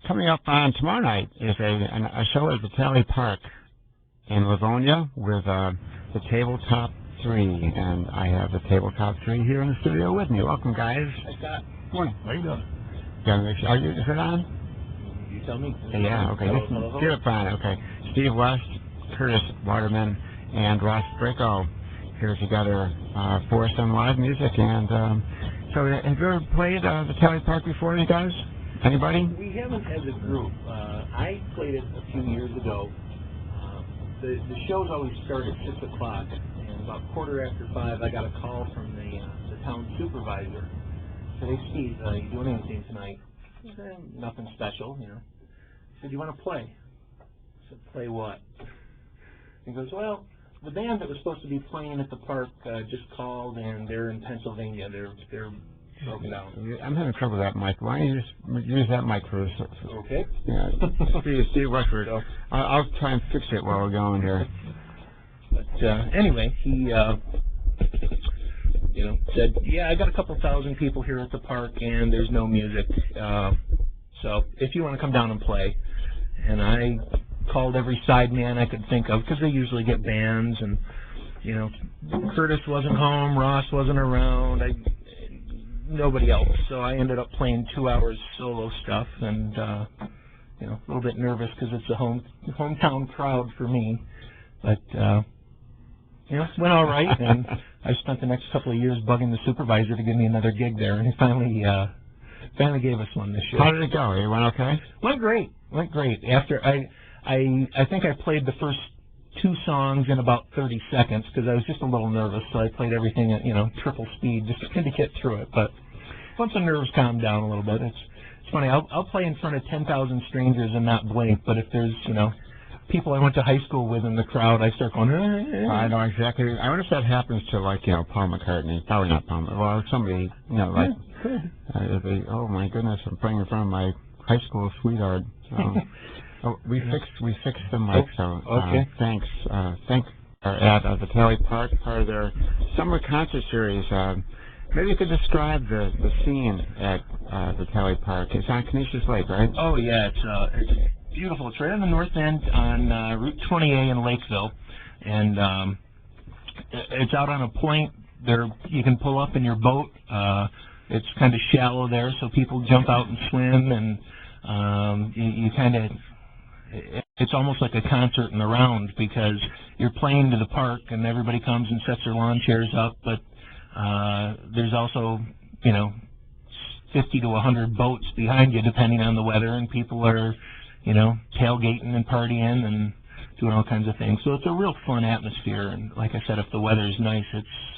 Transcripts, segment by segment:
coming up on tomorrow night is a show at the Tally Park in Livonia with the Tabletop Three, and I have the Tabletop Three here in the studio with me. Welcome, guys. Hi, Scott. Morning. How you doing? Is it on? You tell me. Yeah, okay. Hello. Get it on, okay. Steve West, Curtis Waterman, and Ross Bricko here together for some live music. And so have you ever played the Tally Park before, you guys? Anybody? We haven't as a group. I played it a few years ago. The shows always start at 6 o'clock, and about 5:15, I got a call from the town supervisor. Said, "Hey, Steve, you doing anything tonight?" I said, "Nothing special, you know." He said, "You want to play?" I said, "Play what?" He goes, "Well, the band that was supposed to be playing at the park just called, and they're in Pennsylvania. They're broken down." I'm having trouble with that mic. Why don't you just use that mic for us? Okay. Yeah. Steve Westford. I'll try and fix it while we're going here. But anyway, he said, "Yeah, I got a couple thousand people here at the park, and there's no music. So if you want to come down and play." And I called every side man I could think of, because they usually get bands, and Curtis wasn't home, Ross wasn't around, nobody else. So I ended up playing 2 hours solo stuff, and a little bit nervous because it's a hometown crowd for me, but it went all right. And I spent the next couple of years bugging the supervisor to give me another gig there, and he finally gave us one this year. How did it go? It went okay? Went great. After I think I played the first 2 songs in about 30 seconds because I was just a little nervous, so I played everything at triple speed just to kind of get through it. But once the nerves calm down a little bit, it's funny. I'll play in front of 10,000 strangers and not blink, but if there's people I went to high school with in the crowd, I start going. I know exactly. I wonder if that happens to Paul McCartney. Probably not Paul. Well, somebody oh my goodness, I'm playing in front of my high school sweetheart. We fixed the mic, so okay. Thanks. Thank at the Tally Park, part of their summer concert series. Maybe you could describe the scene at the Tally Park. It's on Canisius Lake, right? Oh yeah, it's beautiful. It's right on the north end on Route 20A in Lakeville, and it's out on a point. There you can pull up in your boat. It's kind of shallow there, so people jump out and swim, and you kind of. It's almost like a concert in the round because you're playing to the park and everybody comes and sets their lawn chairs up, but there's also 50 to 100 boats behind you depending on the weather, and people are tailgating and partying and doing all kinds of things. So it's a real fun atmosphere, and like I said, if the weather is nice,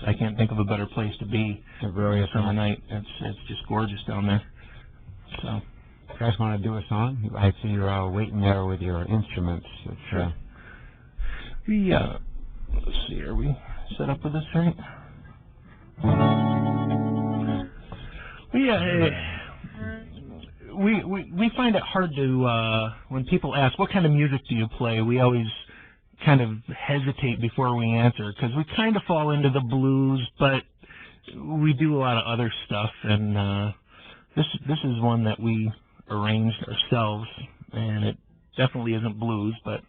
I can't think of a better place to be. It really is. Summer night. It's just gorgeous down there. So. You guys want to do a song? I see you're all waiting there with your instruments. Sure. Let's see, are we set up with this right? We find it hard to, when people ask, what kind of music do you play? We always kind of hesitate before we answer, because we kind of fall into the blues, but we do a lot of other stuff, and this is one that we arranged ourselves, and it definitely isn't blues, but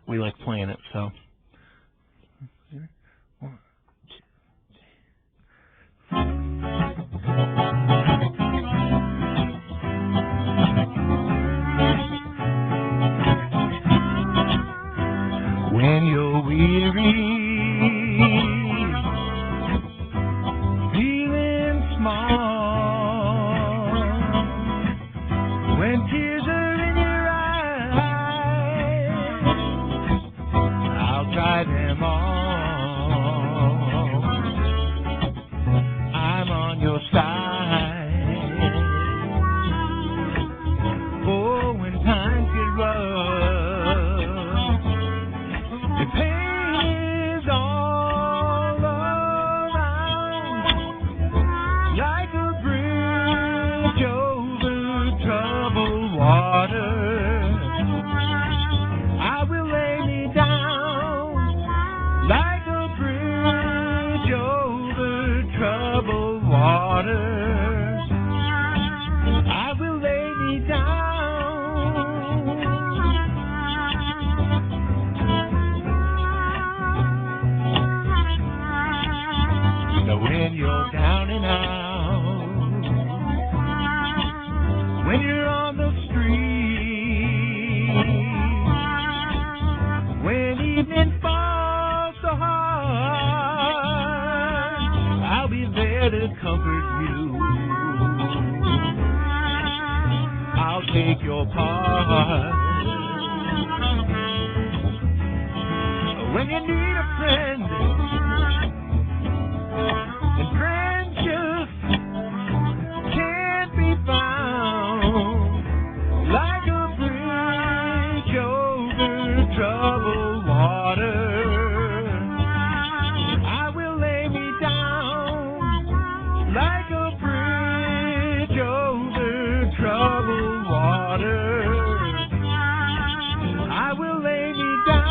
we like playing it, so. 1, 2, 3. When you're weary, feeling small, when tears are in your eyes, I'll dry them all. I'm on your side. Oh, when times get rough, the pain is all around, like a bridge over troubled water. on the street. When evening falls so hard, I'll be there to comfort you. I'll take your part. When you need a friend, and friends just can't be found, like a bridge over troubled water, I will lay me down, like a bridge over troubled water. I will lay me down.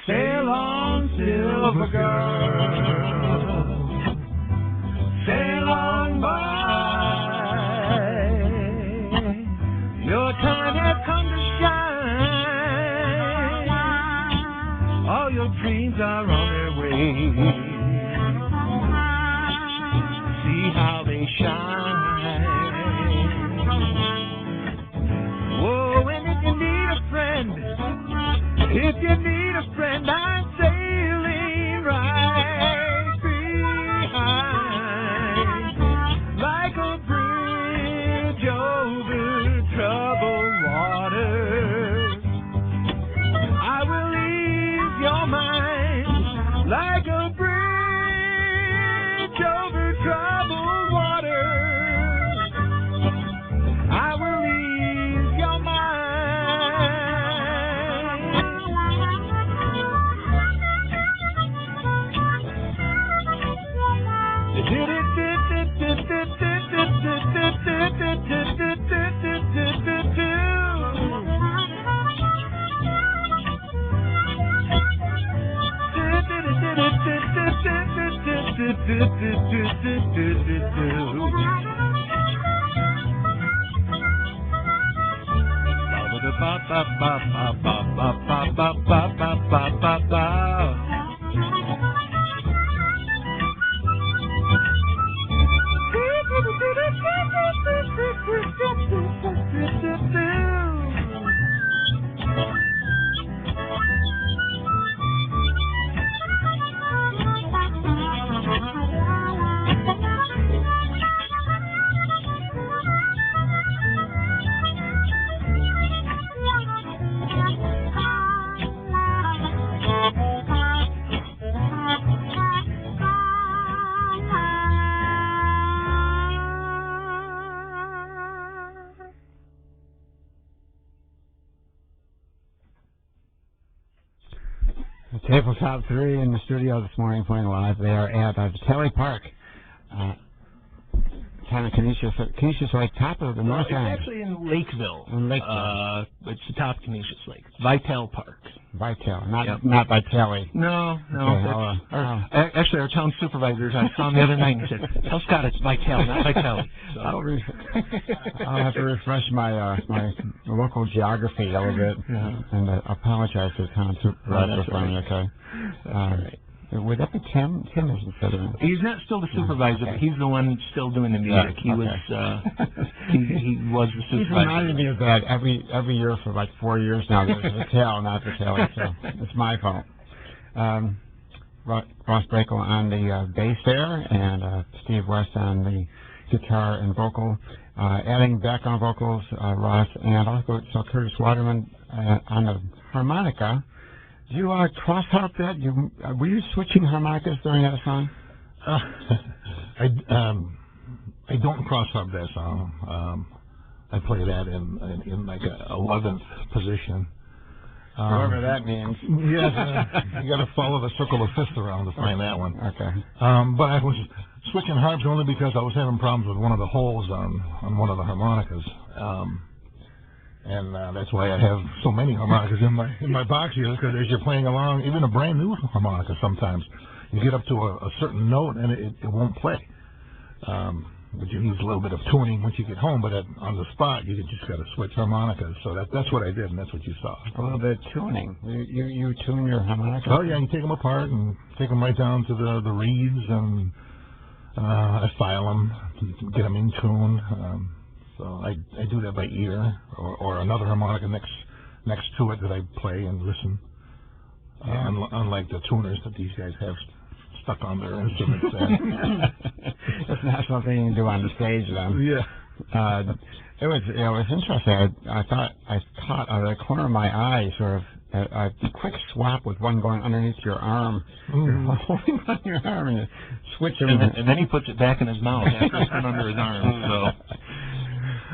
Sail on, silver girl, sail on by. Your time has come to shine. All your dreams are on their way. See how they shine. Whoa, and if you need a friend, if you need a friend, I'm sailing right behind, like a bridge over troubled waters. I will ease your mind, like a bridge over troubled waters. I will ease your mind. Tabletop Three in the studio this morning, playing live. They are at the Telly Park, kind of Canisius Lake, top of the north end. It's actually in Lakeville. In Lakeville. It's the top of Canisius Lake. Vital Park. Vital, not Vitelli. No. Okay, actually, our town supervisors, I saw him the other night and he said, "Tell Scott it's Vital, not Vitelli." So. I'll have to refresh my my local geography a little bit, and apologize to the town supervisor for me. Okay. That's all right. Would that be Tim? Tim is the fiddler. He's not still the supervisor, but he's the one still doing the music. He was he was the supervisor. He's reminded me of that every year for like 4 years now. There's a tail, not the tail, so it's my fault. Ross Brakel on the bass there, and Steve West on the guitar and vocal. Adding background vocals, Ross, and also Curtis Waterman on the harmonica. Do you cross harp that? Were you switching harmonicas during that song? I don't cross harp that song. I play that in like a 11th position. Whatever that means. Yes, you got to follow the circle of fifth around to find that one. Okay. But I was switching harps only because I was having problems with one of the holes on one of the harmonicas. And that's why I have so many harmonicas in my box here, because as you're playing along, even a brand new harmonica sometimes, you get up to a certain note and it won't play. But you need a little bit of tuning once you get home, but on the spot, you just got to switch harmonicas. So that's what I did, and that's what you saw. A little bit of tuning. You tune your harmonica? Oh, yeah, you take them apart and take them right down to the reeds, and I file them, get them in tune. So I do that by ear, or another harmonica next to it that I play and listen. Unlike the tuners that these guys have stuck on their instruments. It's not something you can do on the stage, then. Yeah. It was interesting. I thought I caught out of the corner of my eye sort of a quick swap with one going underneath your arm. You're holding on your arm and you switch it. And then he puts it back in his mouth after it's been under his arm. So.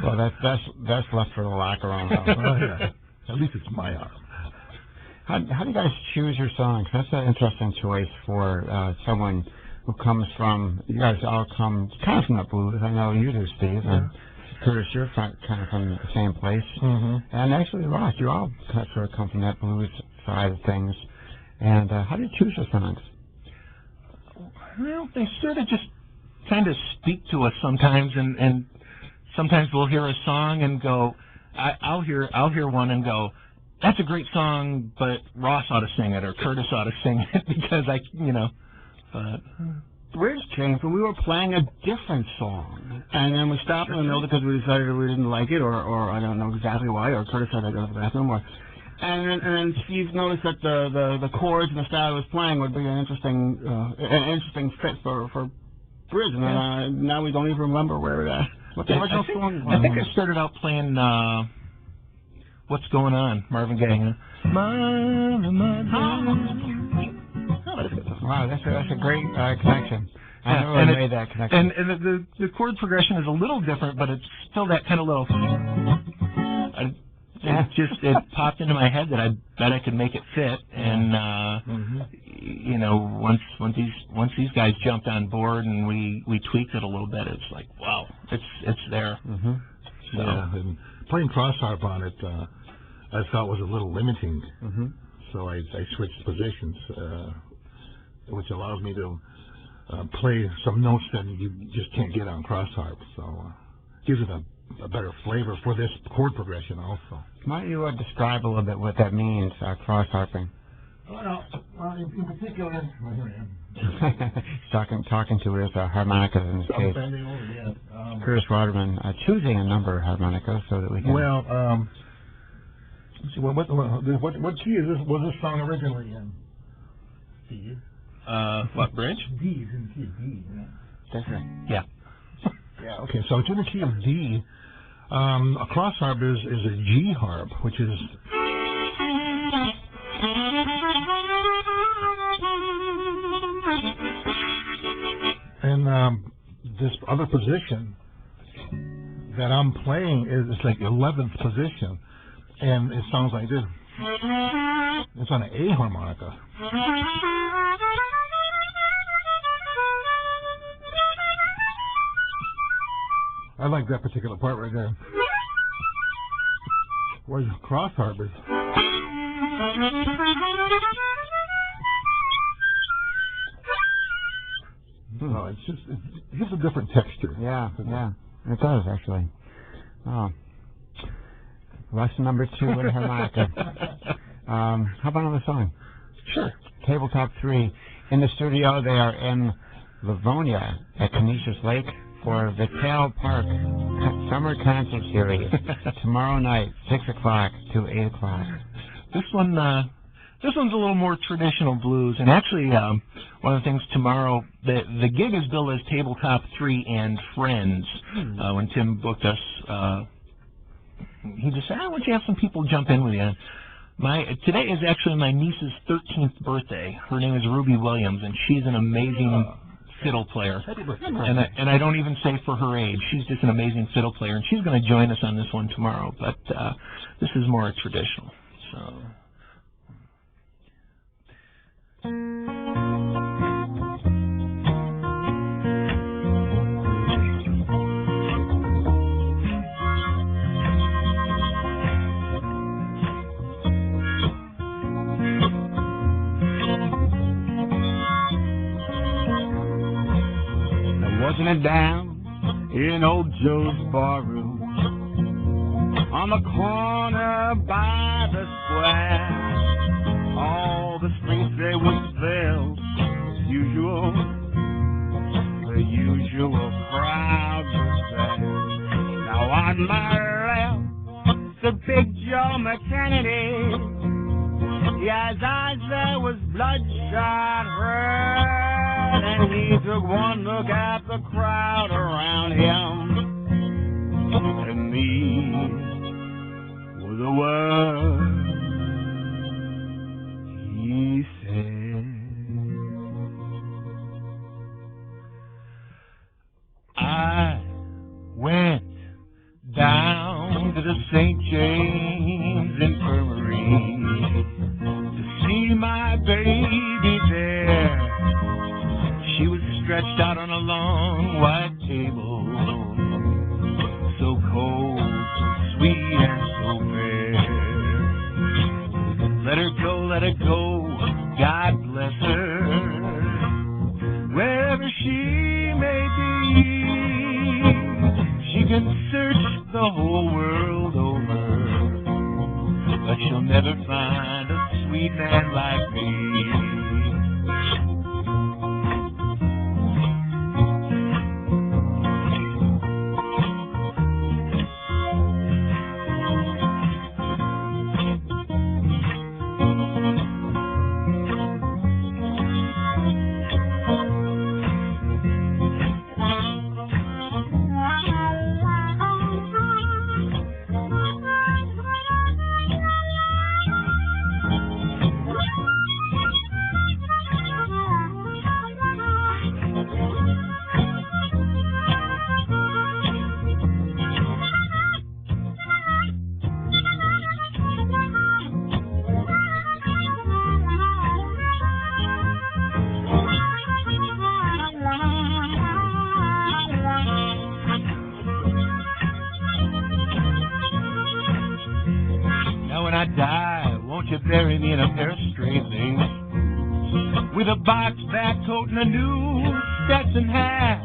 Well, that's left for the locker room. Yeah. At least it's my arm. How do you guys choose your songs? That's an interesting choice for someone who comes from. You guys all come kind of from the blues. I know you do, Steve. Yeah. And Curtis, you're kind of from the same place. Mm-hmm. And actually, Ross, you all sort of come from that blues side of things. And how do you choose your songs? Well, they sort of just kind of speak to us sometimes, and sometimes we'll hear a song and go, I'll hear one and go, that's a great song, but Ross ought to sing it or Curtis ought to sing it because Bridge changed when we were playing a different song, and then we stopped in the middle because we decided we didn't like it, or I don't know exactly why, or Curtis had to go to the bathroom, and then Steve noticed that the chords and the style he was playing would be an interesting fit for bridge, and now we don't even remember what the original song was. I think I started out playing What's Going On, Marvin Gaye. Wow, that's a great connection. I know I made that connection. And the chord progression is a little different, but it's still that kind of little. It popped into my head that I bet I could make it fit, and once these guys jumped on board and we tweaked it a little bit, it's like wow, it's there. Mm-hmm. So and playing cross harp on it, I thought was a little limiting. Mm-hmm. So I switched positions, which allows me to play some notes that you just can't get on cross harp. So gives it a better flavor for this chord progression also. Might you describe a little bit what that means, cross harping? Well, in particular, here I am. talking to his harmonicas in this case. Bending over, yeah. Curtis Waterman choosing a number of harmonicas so that we can. Well, let's see, what key is this? Was this song originally in? D. What bridge? D is in the key of D. Yeah. That's right. Yeah. Yeah. Okay, so it's in the key of D. A cross harp is a G harp, which is. And this other position that I'm playing is like 11th position, and it sounds like this. It's on an A harmonica. I like that particular part right there. Whereas cross harp is. No, it gives a different texture. Yeah, it does actually. Oh. Lesson number 2 in harmonica. How about another song? Sure. Tabletop 3. in the studio. They are in Livonia at Canisius Lake for the Tail Park Summer Concert Series tomorrow night, 6 o'clock to 8 o'clock. This one's a little more traditional blues, and actually, one of the things tomorrow, the gig is billed as Tabletop 3 and Friends. When Tim booked us, he just said, "I want you to have some people jump in with you." Today is actually my niece's 13th birthday. Her name is Ruby Williams, and she's an amazing fiddle player. And I don't even say for her age. She's just an amazing fiddle player, and she's going to join us on this one tomorrow. But this is more traditional. So. Wasn't it down in old Joe's barroom on the corner by the square? All the streets they would fill as usual, the usual crowd was there. Now on my left, the big Joe McKennedy. His eyes there was bloodshot red, and he took one look at the crowd around him, and these were the words he said. I went down to the St. James Infirmary to see my baby there. She was stretched out on a long white table, so cold, so sweet, and so fair. Let her go, God bless her, wherever she may be. She can search the whole world over, but she'll never find a sweet man like me. When I die, won't you bury me in a pair of straight things with a box back coat and a new Stetson hat?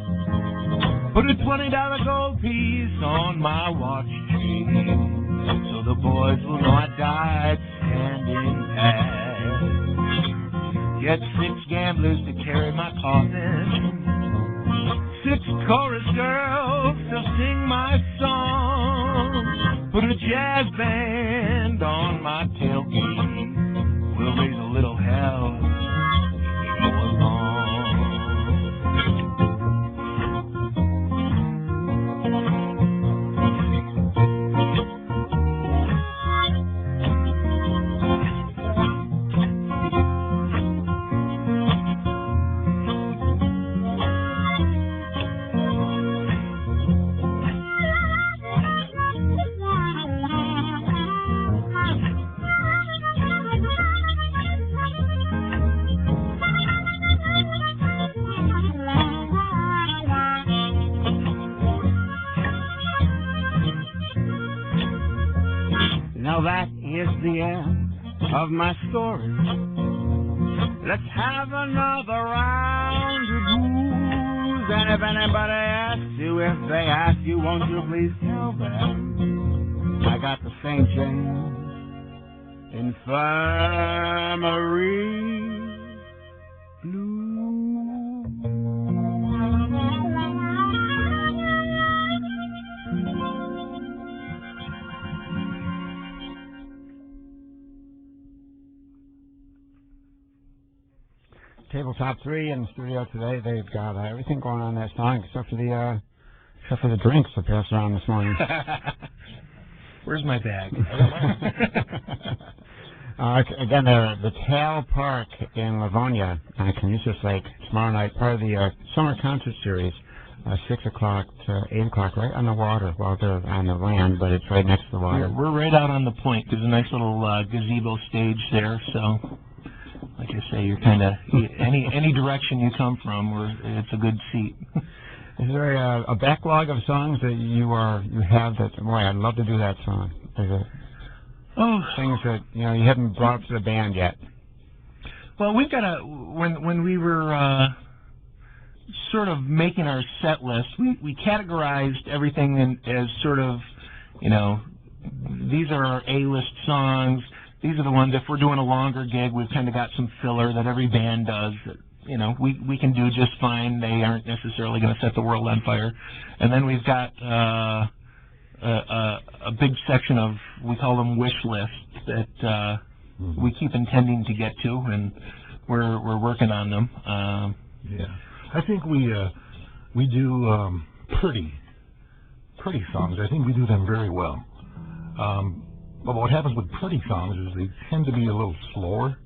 Put a $20 gold piece on my watch chain, so the boys will know I died standing pat. Get 6 gamblers to carry my coffin, 6 chorus girls to sing my song. Put a jazz band on my tailgate. We'll raise a little hell if you go along. Now that is the end of my story. Let's have another round of booze. And if anybody asks you, if they ask you, won't you please tell them I got the St. James Infirmary Blues. Tabletop Three in the studio today. They've got everything going on in that song except for the drinks that passed around this morning. Where's my bag? Again, the Tal Park in Livonia on Canisius Lake tomorrow night, part of the summer concert series, 6 o'clock to 8 o'clock, right on the water. Well, they're on the land, but it's right next to the water. We're right out on the point. There's a nice little gazebo stage there, so like I say, you're kind of any direction you come from, it's a good seat. Is there a backlog of songs that you have that? Boy, I'd love to do that song. Is it things that you haven't brought up to the band yet? Well, we've got when we were sort of making our set list, we categorized everything as sort of, these are our A-list songs. These are the ones, if we're doing a longer gig, we've kind of got some filler that every band does that, we can do just fine. They aren't necessarily going to set the world on fire. And then we've got a big section of, we call them wish lists, that we keep intending to get to, and we're working on them. Yeah. I think we do pretty songs. I think we do them very well. But what happens with pretty songs is they tend to be a little slower.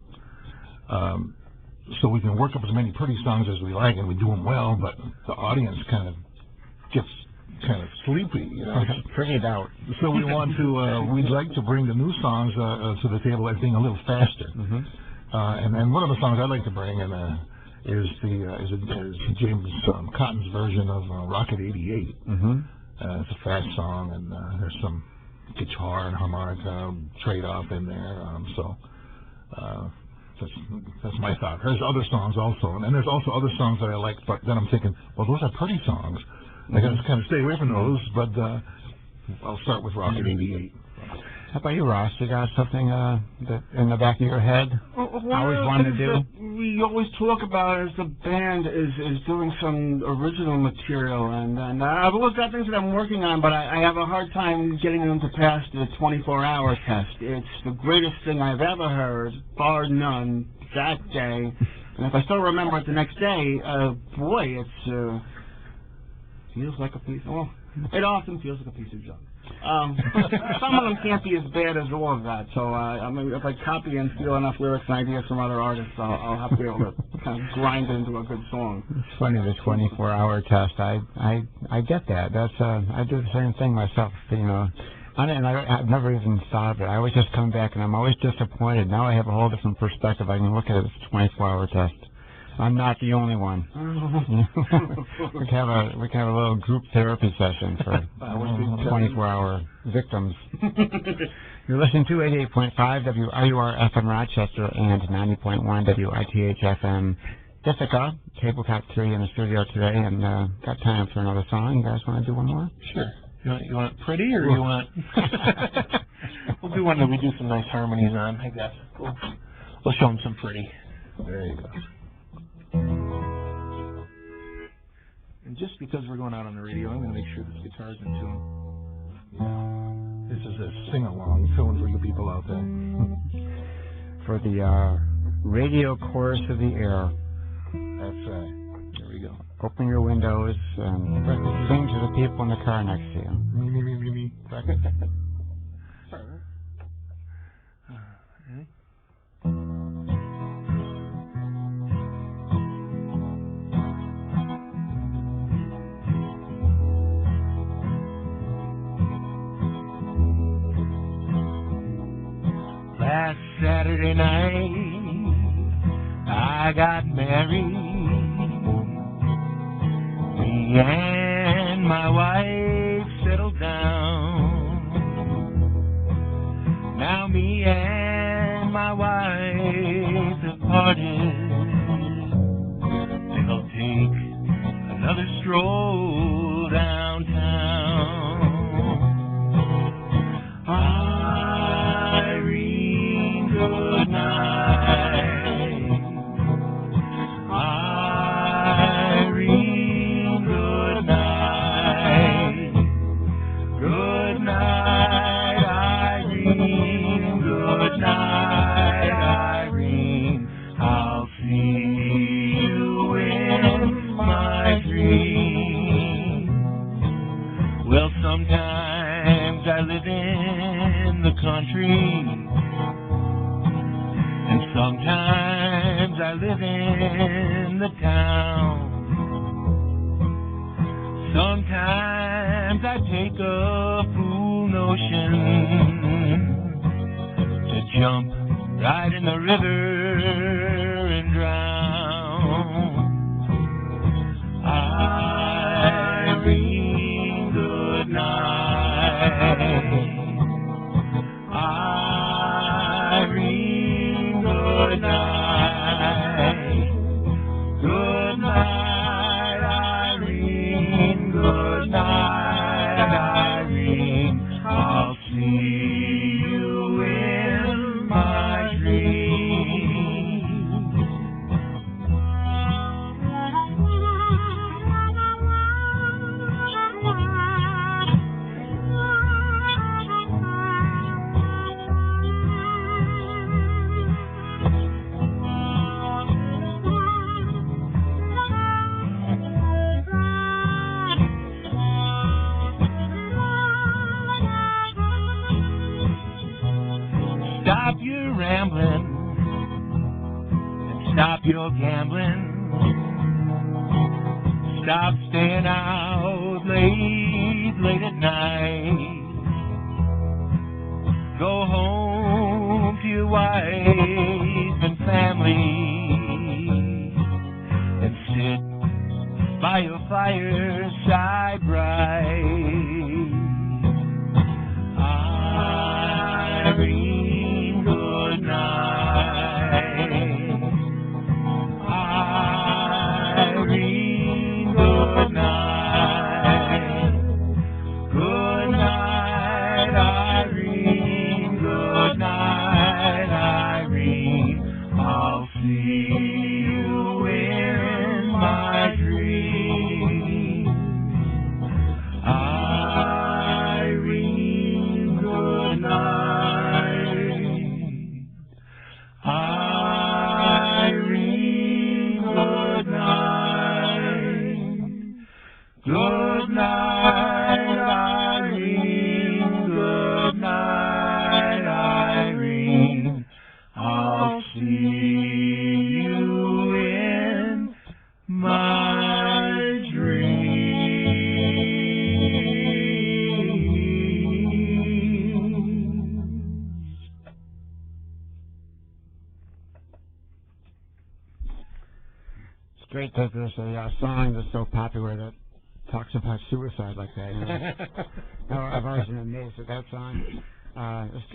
So we can work up as many pretty songs as we like, and we do them well, but the audience kind of gets kind of sleepy, Pretty out. So we want to, we'd like to bring the new songs to the table, I think, a little faster. Mm-hmm. And one of the songs I'd like to bring in is James Cotton's version of Rocket 88. Mm-hmm. It's a fast song, and there's some guitar and harmonica trade-off in there. That's my thought. There's other songs also, and there's also other songs that I like, but then I'm thinking, well, those are pretty songs. I got to kind of stay away from those, but I'll start with Rocket 88. How about you, Ross? You got something that in the back of your head? Always wanted to do? We always talk about as the band is doing some original material, and I've always got things that I'm working on, but I have a hard time getting them to pass the 24-hour test. It's the greatest thing I've ever heard, bar none, that day. And if I still remember it the next day, boy, it feels like a piece. Well, it often feels like a piece of junk. Some of them can't be as bad as all of that. So I mean, if I copy and steal enough lyrics and ideas from other artists, I'll have to be able to kind of grind it into a good song. It's funny, the 24-hour test. I get that. That's I do the same thing myself. I've never even thought of it. I always just come back and I'm always disappointed. Now I have a whole different perspective. I can look at it as a 24-hour test. I'm not the only one. we can have a little group therapy session for 24-hour victims. You're listening to 88.5 WRUR FM Rochester and 90.1 WITH FM Ithaca. Tabletop 3 in the studio today, and got time for another song. You guys want to do one more? Sure. You want pretty, or you want? We'll do one that we do some nice harmonies on, I guess. We'll show them some pretty. There you go. And just because we're going out on the radio, I'm going to make sure this guitar's in tune. Yeah. This is a sing-along tune for you people out there. For the radio chorus of the air. That's right. There we go. Open your windows and sing to the people in the car next to you. Me, me, me, me, me. Last Saturday night, I got married. Me and my wife settled down. Now me and my wife have parted. And I'll take another stroll downtown. Irene, good night. Irene, good night. Good night, Irene. Good night, Irene. I'll see Sometimes I live in the town. Sometimes I take a fool notion to jump right in the river and drown. Irene, good night. Irene, good night. Good night, Irene. Good night, Irene. I'll see you in my dreams. Stop your rambling and stop your gambling. Stop staying out late at night. Go home to your wife and family and sit by your fireside bright. Irene, good night. Irene, good night. Good night, Irene. Good night, Irene. I'll see you in my dreams. Irene, good night. Irene, good night. Good night, Irene. Good night, Irene. I'll see you in my dreams. It's great that there's a song that's so popular that talks about suicide like that. You know? No, I've always been amazed at that song.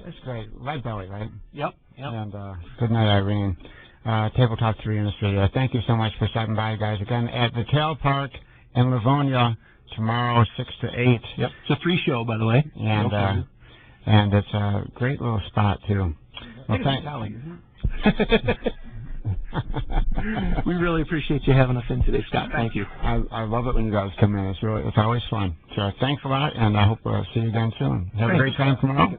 It's great. Light Belly, right? Yep. And good night, Irene. Tabletop 3 in the studio. Thank you so much for stopping by, guys. Again, at the Tail Park in Livonia tomorrow, 6 to 8. Yep. It's a free show, by the way. And it's a great little spot too. Well, We really appreciate you having us in today, Scott. Thank you. I love it when you guys come in. It's always fun. So thanks a lot, and I hope we'll see you again soon. Have a great time tomorrow.